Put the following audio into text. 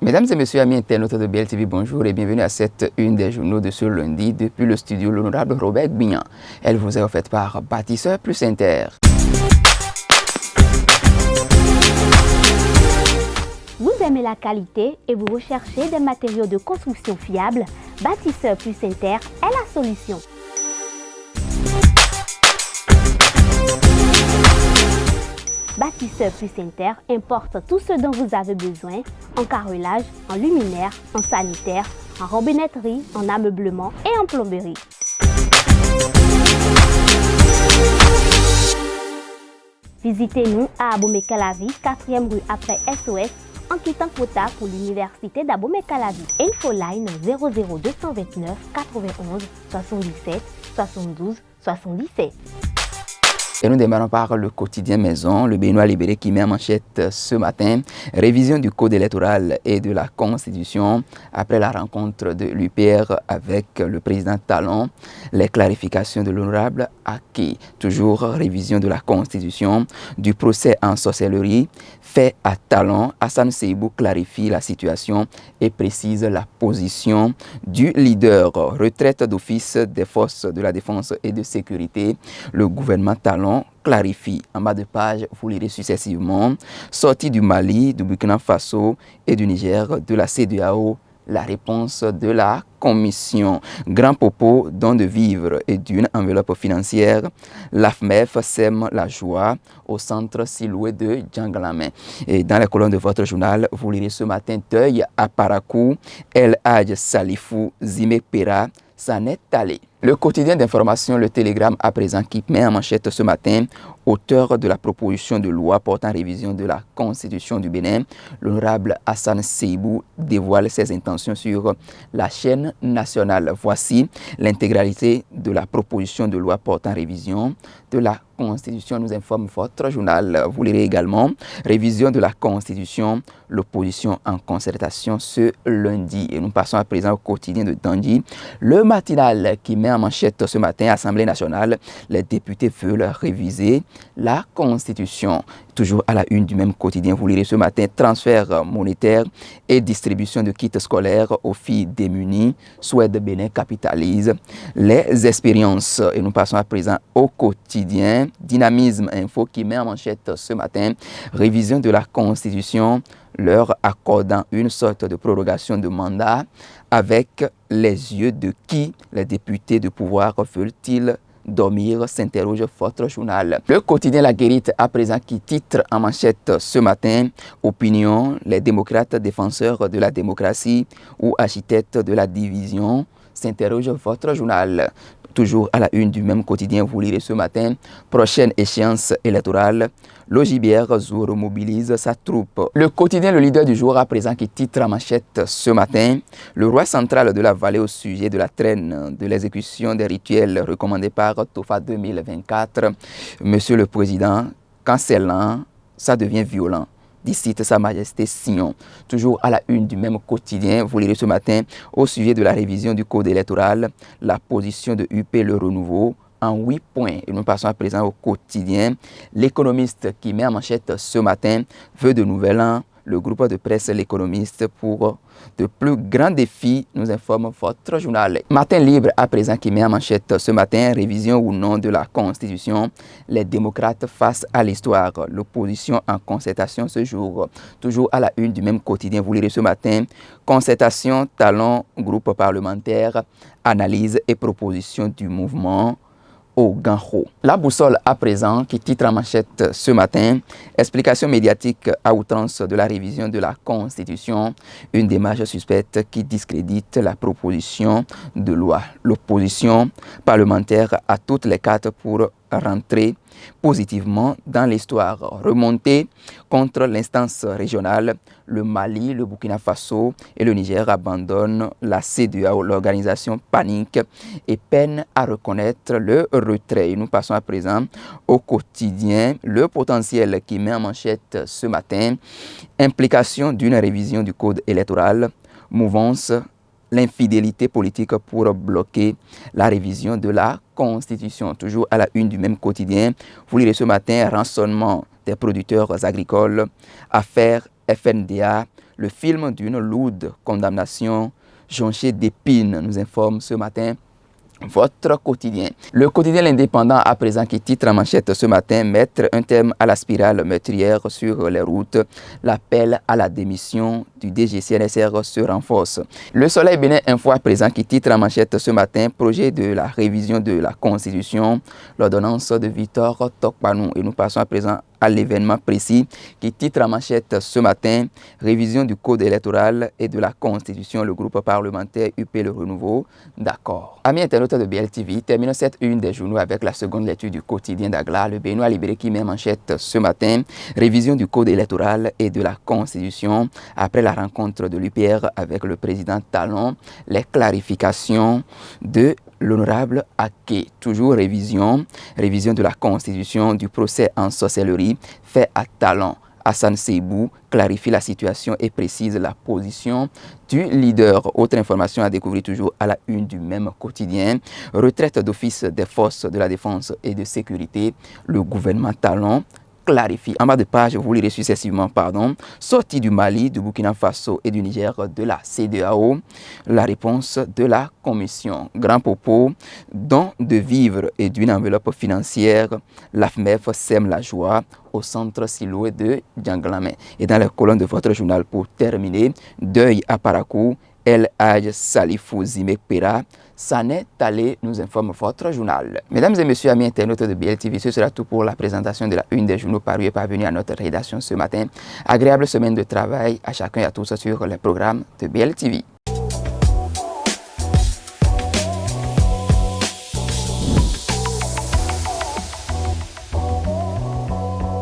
Mesdames et messieurs, amis internautes de BLTV, bonjour et bienvenue à cette une des journaux de ce lundi depuis le studio l'honorable Robert Gbignan. Elle vous est offerte par Bâtisseur plus Inter. Vous aimez la qualité et vous recherchez des matériaux de construction fiables? Bâtisseur plus Inter est la solution. Bâtisseur plus Inter importe tout ce dont vous avez besoin en carrelage, en luminaire, en sanitaire, en robinetterie, en ameublement et en plomberie. Visitez-nous à Abomey-Calavi, 4e rue après SOS, en quittant Kota pour l'université d'Abomey-Calavi. Infoline 00229 91 77 72 77. Et nous démarrons par le quotidien Maison, le Béninois libéré qui met en manchette ce matin révision du code électoral et de la Constitution après la rencontre de l'UPR avec le président Talon, les clarifications de l'honorable Aki, toujours révision de la Constitution, du procès en sorcellerie fait à Talon. Hassan Seibou clarifie la situation et précise la position du leader. Retraite d'office des forces de la défense et de sécurité, le gouvernement Talon clarifie. En bas de page, vous lirez successivement. Sortie du Mali, du Burkina Faso et du Niger, de la CEDEAO, la réponse de la Commission. Grand propos, don de vivres et d'une enveloppe financière. L'AFMEF sème la joie au centre Siloué de Djanglamé. Et dans la colonne de votre journal, vous lirez ce matin deuil à Parakou, El Hadj Salifou Zime Pera s'en est allé. Le quotidien d'information, le Télégramme à présent, qui met en manchette ce matin, auteur de la proposition de loi portant révision de la Constitution du Bénin, l'honorable Hassan Seibou dévoile ses intentions sur la chaîne nationale. Voici l'intégralité de la proposition de loi portant révision de la Constitution, nous informe votre journal. Vous lirez également révision de la Constitution, l'opposition en concertation ce lundi. Et nous passons à présent au quotidien de Dandi, le matinal qui met en manchette ce matin, Assemblée nationale, les députés veulent réviser la Constitution. Toujours à la une du même quotidien, vous lirez ce matin, transfert monétaire et distribution de kits scolaires aux filles démunies. Souhait de Bénin capitalise les expériences. Et nous passons à présent au quotidien, Dynamisme Info qui met en manchette ce matin, révision de la Constitution, leur accordant une sorte de prorogation de mandat. Avec les yeux de qui les députés de pouvoir veulent-ils dormir, s'interroge votre journal. Le quotidien La Guérite à présent qui titre en manchette ce matin, opinion, les démocrates défenseurs de la démocratie ou architectes de la division, s'interroge votre journal. Toujours à la une du même quotidien, vous lirez ce matin, prochaine échéance électorale, l'OJBR Zour mobilise sa troupe. Le quotidien Le Leader du jour à présent qui titre en manchette ce matin, le roi central de la vallée au sujet de la traîne de l'exécution des rituels recommandés par TOFA 2024. Monsieur le Président, cancellant, ça devient violent. D'ici Sa Majesté Sion. Toujours à la une du même quotidien, vous lirez ce matin au sujet de la révision du code électoral, la position de UP Le Renouveau en 8 points. Et nous passons à présent au quotidien. L'économiste qui met en manchette ce matin veut de nouvel an. Le groupe de presse L'économiste pour de plus grands défis, nous informe votre journal. Matin libre à présent qui met en manchette ce matin, révision ou non de la Constitution, les démocrates face à l'histoire, l'opposition en concertation ce jour. Toujours à la une du même quotidien, vous lirez ce matin, concertation, talon, groupe parlementaire, analyse et proposition du mouvement au Ganho. La boussole à présent qui titre en manchette ce matin, explication médiatique à outrance de la révision de la Constitution, une démarche suspecte qui discrédite la proposition de loi. L'opposition parlementaire a toutes les cartes pour rentrer positivement dans l'histoire. Remonter contre l'instance régionale, le Mali, le Burkina Faso et le Niger abandonnent la CEDEAO. L'organisation panique et peine à reconnaître le retrait. Et nous passons à présent au quotidien. Le potentiel qui met en manchette ce matin, implication d'une révision du code électoral, mouvance, l'infidélité politique pour bloquer la révision de la Constitution. Toujours à la une du même quotidien, vous lirez ce matin, rançonnement des producteurs agricoles, affaire FNDA, le film d'une lourde condamnation jonchée d'épines, nous informe ce matin votre quotidien. Le quotidien L'Indépendant à présent qui titre en manchette ce matin: mettre un terme à la spirale meurtrière sur les routes. L'appel à la démission du DGCNSR se renforce. Le Soleil Bénin Info à présent qui titre en manchette ce matin: projet de la révision de la Constitution, l'ordonnance de Victor Tokpanou. Et nous passons à présent à l'événement précis qui titre en manchette ce matin: révision du code électoral et de la Constitution, le groupe parlementaire UP Le Renouveau d'accord. Amis internautes de BLTV, terminons cette une des journaux avec la seconde lecture du quotidien d'Agla. Le Béninois libéré qui met en manchette ce matin: révision du code électoral et de la Constitution après la rencontre de l'UPR avec le président Talon, les clarifications de l'honorable Aké. Toujours révision de la Constitution, du procès en sorcellerie fait à Talon. Hassan Seibou clarifie la situation et précise la position du leader. Autre information à découvrir toujours à la une du même quotidien: retraite d'office des forces de la défense et de sécurité. Le gouvernement Talon clarifie. En bas de page, vous lirez successivement, sortie du Mali, du Burkina Faso et du Niger de la CEDEAO, la réponse de la Commission. Grand propos, don de vivres et d'une enveloppe financière, l'AFMEF sème la joie au centre Siloé de Djanglamé. Et dans les colonnes de votre journal, pour terminer, deuil à Parakou, El Hadj Salifou Zimek Pera, Sané Talé, nous informe votre journal. Mesdames et messieurs, amis internautes de BLTV, ce sera tout pour la présentation de la une des journaux parus et parvenus à notre rédaction ce matin. Agréable semaine de travail à chacun et à tous sur les programmes de BLTV.